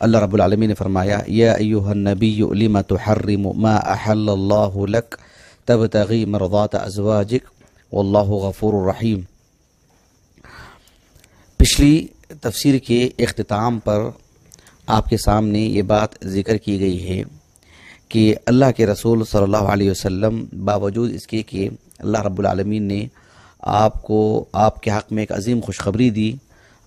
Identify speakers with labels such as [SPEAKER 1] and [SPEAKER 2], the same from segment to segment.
[SPEAKER 1] اللہ رب العالمین نے فرمایا یا ایھا النبی لم تحرم ما احل اللہ لک تبتغی مرضات ازواجک واللہ غفور الرحیم۔ پچھلی تفسیر کے اختتام پر آپ کے سامنے یہ بات ذکر کی گئی ہے کہ اللہ کے رسول صلی اللہ علیہ وسلم باوجود اس کے کہ اللہ رب العالمین نے آپ کو آپ کے حق میں ایک عظیم خوشخبری دی،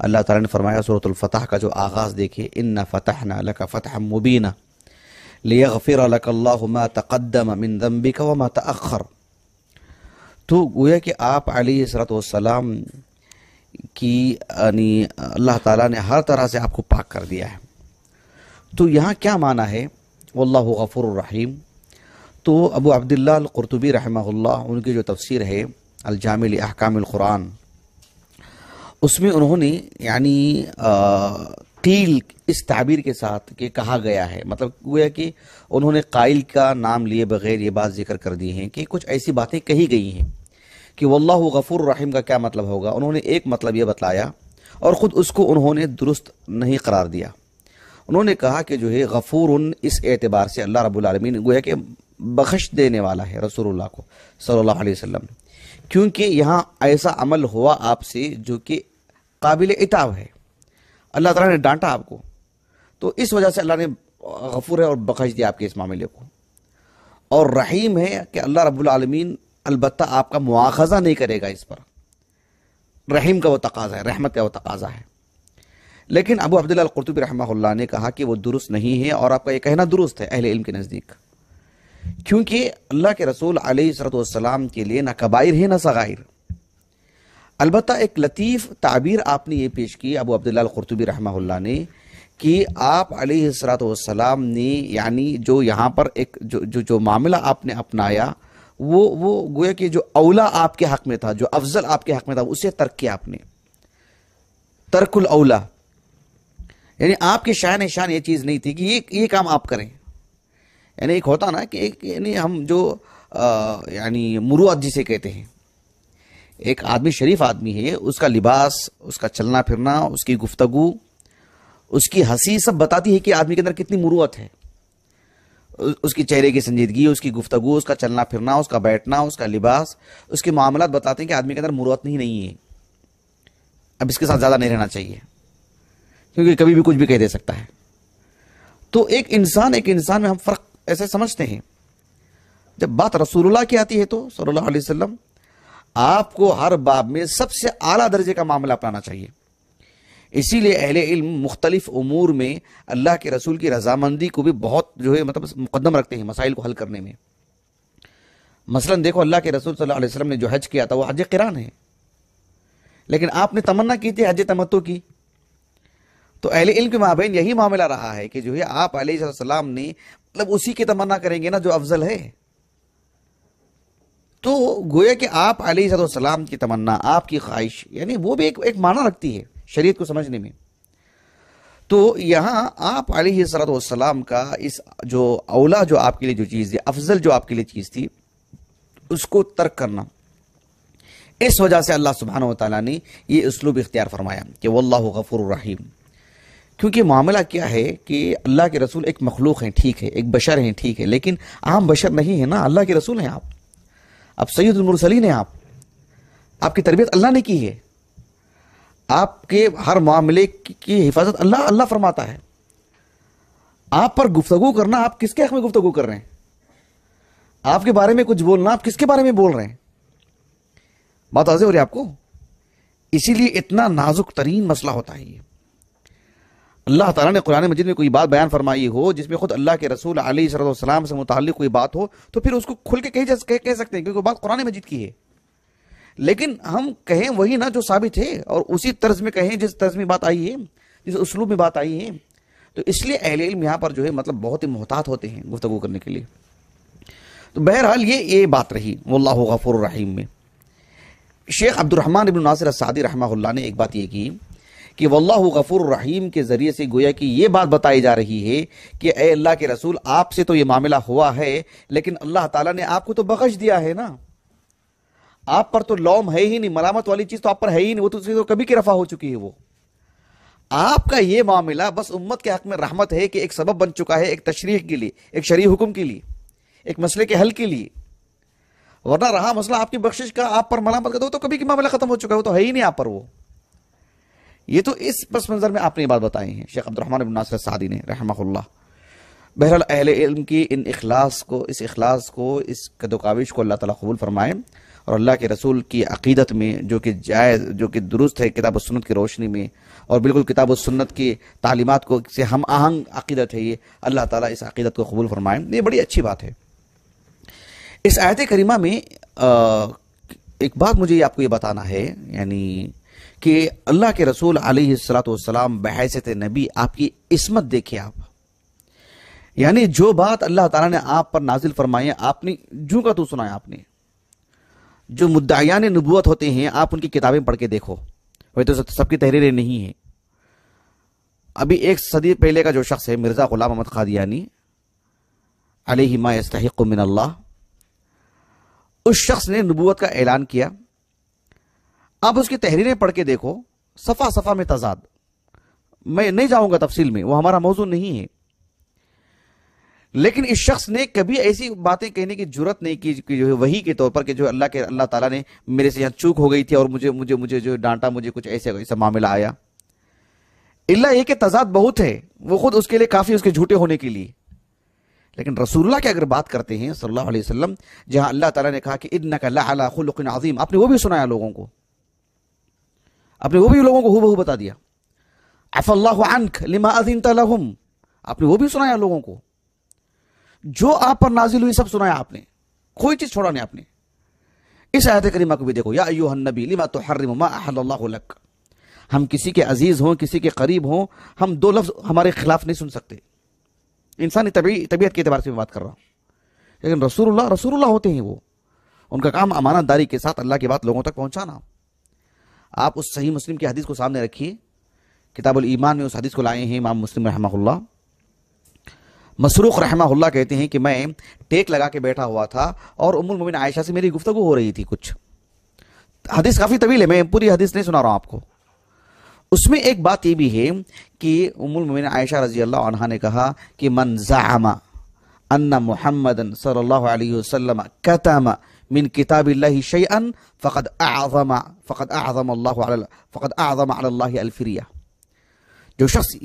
[SPEAKER 1] اللہ تعالیٰ نے فرمایا سورۃ الفتح کا جو آغاز دیکھے انا فتحنا لک فتحا مبینا لیغفر لک اللہ ما تقدم من ذنبک وما تأخر، تو گویا کہ آپ علیہ الصلوۃ والسلام کی یعنی اللہ تعالیٰ نے ہر طرح سے آپ کو پاک کر دیا ہے۔ تو یہاں کیا معنی ہے واللہ غفور الرحیم؟ تو ابو عبداللہ القرطبی رحمہ اللہ ان کی جو تفسیر ہے الجامع لاحکام القرآن، اس میں انہوں نے یعنی قیل اس تعبیر کے ساتھ کہ کہا گیا ہے، مطلب گویا کہ انہوں نے قائل کا نام لیے بغیر یہ بات ذکر کر دی ہیں کہ کچھ ایسی باتیں کہی گئی ہیں کہ واللہ غفور الرحیم کا کیا مطلب ہوگا۔ انہوں نے ایک مطلب یہ بتلایا اور خود اس کو انہوں نے درست نہیں قرار دیا۔ انہوں نے کہا کہ جو ہے غفور اس اعتبار سے اللہ رب العالمین گویا کہ بخش دینے والا ہے رسول اللہ کو صلی اللہ علیہ وسلم، کیونکہ یہاں ایسا عمل ہوا آپ سے جو کہ قابل عتاب ہے، اللہ تعالیٰ نے ڈانٹا آپ کو، تو اس وجہ سے اللہ نے غفور ہے اور بخش دیا آپ کے اس معاملے کو، اور رحیم ہے کہ اللہ رب العالمین البتہ آپ کا مواخذہ نہیں کرے گا اس پر، رحیم کا وہ تقاضا ہے، رحمت کا وہ تقاضا ہے۔ لیکن ابو عبداللہ القرطبی رحمہ اللہ نے کہا کہ وہ درست نہیں ہے، اور آپ کا یہ کہنا درست ہے اہل علم کے نزدیک، کیونکہ اللہ کے رسول علیہ الصلوۃ والسلام کے لیے نہ کبائر ہے نہ صغائر۔ البتہ ایک لطیف تعبیر آپ نے یہ پیش کی ابو عبداللہ القرطبی رحمہ اللہ نے کہ آپ علیہ الصلوۃ والسلام نے یعنی جو یہاں پر ایک جو معاملہ آپ نے اپنایا وہ گویا کہ جو اولا آپ کے حق میں تھا، جو افضل آپ کے حق میں تھا، اسے ترک کیا آپ نے، ترک الاولا، یعنی آپ کے شان یہ چیز نہیں تھی کہ یہ کام آپ کریں۔ یعنی ایک ہوتا نا کہ یعنی ہم جو یعنی مروت جسے کہتے ہیں، ایک آدمی شریف آدمی ہے، اس کا لباس، اس کا چلنا پھرنا، اس کی گفتگو، اس کی ہنسی سب بتاتی ہے کہ آدمی کے اندر کتنی مروت ہے، اس کی چہرے کی سنجیدگی، اس کی گفتگو، اس کا چلنا پھرنا، اس کا بیٹھنا، اس کا لباس، اس کے معاملات بتاتے ہیں کہ آدمی کے اندر مروت نہیں ہے، اب اس کے ساتھ زیادہ نہیں رہنا چاہیے کیونکہ کبھی بھی کچھ بھی کہہ دے سکتا ہے۔ تو ایک انسان میں ہم فرق ایسے سمجھتے ہیں، جب بات رسول اللہ کی آتی ہے تو صلی اللہ علیہ وسلم آپ کو ہر باب میں سب سے اعلیٰ درجے کا معاملہ اپنانا چاہیے۔ اسی لیے اہل علم مختلف امور میں اللہ کے رسول کی رضامندی کو بھی بہت جو ہے مطلب مقدم رکھتے ہیں مسائل کو حل کرنے میں۔ مثلا دیکھو اللہ کے رسول صلی اللہ علیہ وسلم نے جو حج کیا تھا وہ حج قران ہے، لیکن آپ نے تمنا کی تھی حج تمتع کی، تو اہل علم کے مابین یہی معاملہ رہا ہے کہ جو ہے آپ علیہ السلام نے مطلب اسی کی تمنا کریں گے نا جو افضل ہے، تو گویا کہ آپ علیہ السلام کی تمنا، آپ کی خواہش، یعنی وہ بھی ایک معنی رکھتی ہے شریعت کو سمجھنے میں۔ تو یہاں آپ علیہ السلام کا اس جو اولا جو آپ کے لیے جو چیز ہے، افضل جو آپ کے لیے چیز تھی، اس کو ترک کرنا، اس وجہ سے اللہ سبحانہ وتعالیٰ نے یہ اسلوب اختیار فرمایا کہ واللہ غفور الرحیم۔ کیونکہ معاملہ کیا ہے کہ اللہ کے رسول ایک مخلوق ہیں، ٹھیک ہے، ایک بشر ہیں، ٹھیک ہے، لیکن عام بشر نہیں ہے نا، اللہ کے رسول ہیں آپ سید المرسلین ہیں، آپ کی تربیت اللہ نے کی ہے، آپ کے ہر معاملے کی حفاظت اللہ فرماتا ہے۔ آپ پر گفتگو کرنا، آپ کس کے حق میں گفتگو کر رہے ہیں؟ آپ کے بارے میں کچھ بولنا، آپ کس کے بارے میں بول رہے ہیں؟ بات واضح ہو رہی ہے آپ کو؟ اسی لیے اتنا نازک ترین مسئلہ ہوتا ہے یہ۔ اللہ تعالیٰ نے قرآن مجید میں کوئی بات بیان فرمائی ہو جس میں خود اللہ کے رسول علیہ السلام سے متعلق کوئی بات ہو تو پھر اس کو کھل کے کہہ سکتے ہیں، کیونکہ وہ بات قرآن مجید کی ہے، لیکن ہم کہیں وہی نا جو ثابت ہے، اور اسی طرز میں کہیں جس طرز میں بات آئی ہے، جس اسلوب میں بات آئی ہے۔ تو اس لیے اہل علم یہاں پر جو ہے مطلب بہت ہی محتاط ہوتے ہیں گفتگو کرنے کے لیے۔ تو بہرحال یہ بات رہی واللہ غفور الرحیم میں۔ شیخ عبد الرحمن بن ناصر السعدی رحمہ اللہ نے ایک بات یہ کی کہ واللہ غفور الرحیم کے ذریعے سے گویا کہ یہ بات بتائی جا رہی ہے کہ اے اللہ کے رسول، آپ سے تو یہ معاملہ ہوا ہے، لیکن اللہ تعالیٰ نے آپ کو تو بخش دیا ہے نا، آپ پر تو لوم ہے ہی نہیں، ملامت والی چیز تو آپ پر ہے ہی نہیں، وہ تو کبھی کی رفع ہو چکی ہے، وہ آپ کا یہ معاملہ بس امت کے حق میں رحمت ہے کہ ایک سبب بن چکا ہے ایک تشریح کے لیے، ایک شرعی حکم کے لیے، ایک مسئلے کے حل کے لیے، ورنہ رہا مسئلہ آپ کی بخشش کا، آپ پر ملامت کا تو کبھی کی معاملہ ختم ہو چکا ہے، وہ تو ہے ہی نہیں آپ پر وہ. یہ تو اس پس منظر میں آپ نے یہ بات بتائی ہیں شیخ عبد الرحمن بن ناصر السعدی نے رحمہ اللہ. بہرحال اہل علم کی اس اخلاص کو اس کدوکاوش کو اللہ تعالیٰ قبول فرمائے، اور اللہ کے رسول کی عقیدت میں جو کہ جائز، جو کہ درست ہے کتاب و سنت کی روشنی میں، اور بالکل کتاب و سنت کی تعلیمات کو سے ہم آہنگ عقیدت ہے، یہ اللہ تعالیٰ اس عقیدت کو قبول فرمائے. یہ بڑی اچھی بات ہے. اس آیت کریمہ میں ایک بات مجھے آپ کو یہ بتانا ہے، یعنی کہ اللہ کے رسول علیہ السلام بحیثیت نبی آپ کی عصمت دیکھیں آپ، یعنی جو بات اللہ تعالیٰ نے آپ پر نازل فرمائی ہے آپ نے جوں کا تو سنایا. آپ نے جو مدعیان نبوت ہوتے ہیں آپ ان کی کتابیں پڑھ کے دیکھو، وہ تو سب کی تحریریں نہیں ہیں. ابھی 1 صدی پہلے کا جو شخص ہے مرزا غلام احمد قادیانی علیہ ما یستحق من اللہ، اس شخص نے نبوت کا اعلان کیا. آپ اس کی تحریریں پڑھ کے دیکھو، صفحہ صفحہ میں تضاد. میں نہیں جاؤں گا تفصیل میں، وہ ہمارا موضوع نہیں ہے، لیکن اس شخص نے کبھی ایسی باتیں کہنے کی جرت نہیں کی کہ جو ہے وحی کے طور پر کہ جو اللہ تعالیٰ نے میرے سے یہاں چوک ہو گئی تھی اور مجھے جو ڈانٹا، مجھے کچھ ایسا معاملہ آیا. اللہ یہ کہ تضاد بہت ہے، وہ خود اس کے لیے کافی اس کے جھوٹے ہونے کے لیے. لیکن رسول اللہ کی اگر بات کرتے ہیں صلی اللہ علیہ وسلم، جہاں اللہ تعالیٰ نے کہا کہ اِنَّكَ لَعَلَىٰ خُلُقٍ عَظِيمٍ، آپ نے وہ بھی سنایا لوگوں کو، آپ نے وہ بھی لوگوں کو ہو بہو بتا دیا. عَفَى اللَّهُ عَنْكَ لِمَا أَذِنْتَ لَهُمْ، آپ نے وہ بھی سنایا لوگوں کو، جو آپ پر نازل ہوئی سب سنایا آپ نے، کوئی چیز چھوڑا نہیں آپ نے. اس آیت کریمہ کو بھی دیکھو، یا ایھا النبی لما تحرم ما احل اللہ لک. ہم کسی کے عزیز ہوں، کسی کے قریب ہوں، ہم 2 لفظ ہمارے خلاف نہیں سن سکتے. انسانی طبیعت کے اعتبار سے میں بات کر رہا ہوں. لیکن رسول اللہ ہوتے ہیں، وہ ان کا کام امانت داری کے ساتھ اللہ کی بات لوگوں تک پہنچانا. آپ اس صحیح مسلم کی حدیث کو سامنے رکھیے، کتاب الایمان میں اس حدیث کو لائے ہیں امام مسلم رحمہ اللہ. مسروق رحمہ اللہ کہتے ہیں کہ میں ٹیک لگا کے بیٹھا ہوا تھا اور ام المومنین عائشہ سے میری گفتگو ہو رہی تھی. کچھ حدیث کافی طویل ہے، میں پوری حدیث نہیں سنا رہا ہوں آپ کو. اس میں ایک بات یہ بھی ہے کہ ام المومنین عائشہ رضی اللہ عنہا نے کہا کہ من زعم ان محمد صلی اللہ علیہ وسلم کتم من کتاب اللہ شیئا فقد اعظم علی اللہ الفریہ. جو شخص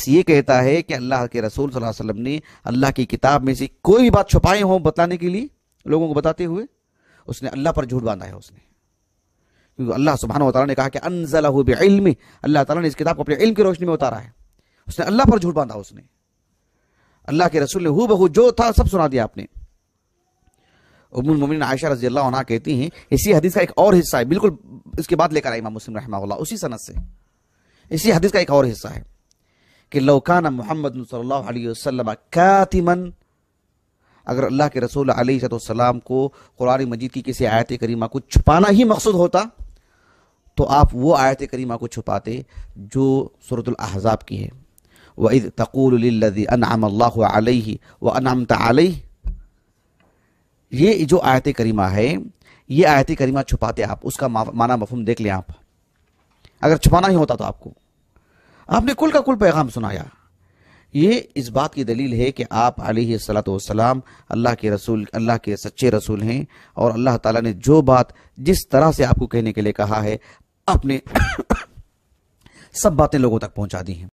[SPEAKER 1] یہ کہتا ہے کہ اللہ کے رسول صلی اللہ علیہ وسلم نے اللہ کی کتاب میں سے کوئی بھی بات چھپائے ہوں بتلانے کے لیے، لوگوں کو بتاتے ہوئے، اس نے اللہ پر جھوٹ باندھا ہے. اس نے، کیونکہ اللہ سبحانہ و تعالیٰ نے کہا کہ انزلہ بعلم، اللہ تعالیٰ نے اس کتاب کو اپنے علم کی روشنی میں اتارا ہے. اس نے اللہ پر جھوٹ باندھا، اس نے اللہ کے رسول نے ہو بہو جو تھا سب سنا دیا آپ نے. ام المومنین عائشہ رضی اللہ عنہا کہتی ہیں، اسی حدیث کا ایک اور حصہ ہے، بالکل اس کے بعد لے کر آئے امام مسلم رحمہ اللہ اسی سند سے. اسی حدیث کا ایک اور حصہ ہے کہ لو کان محمد صلی اللہ علیہ وسلم کاتما، اگر اللہ کے رسول علیہ السلام کو قرآن مجید کی کسی آیت کریمہ کو چھپانا ہی مقصود ہوتا تو آپ وہ آیت کریمہ کو چھپاتے جو سورۃ الاحزاب کی ہے. وَإِذْ تَقُولُ لِلَّذِي أَنْعَمَ اللَّهُ عَلَيْهِ وَأَنْعَمْتَ عَلَيْهِ، یہ جو آیت کریمہ ہے، یہ آیت کریمہ چھپاتے آپ، اس کا معنی مفہوم دیکھ لیں آپ. اگر چھپانا ہی ہوتا تو آپ نے کل کا کل پیغام سنایا. یہ اس بات کی دلیل ہے کہ آپ علیہ السلام اللہ کے رسول، اللہ کے سچے رسول ہیں، اور اللہ تعالیٰ نے جو بات جس طرح سے آپ کو کہنے کے لیے کہا ہے آپ نے سب باتیں لوگوں تک پہنچا دی ہیں.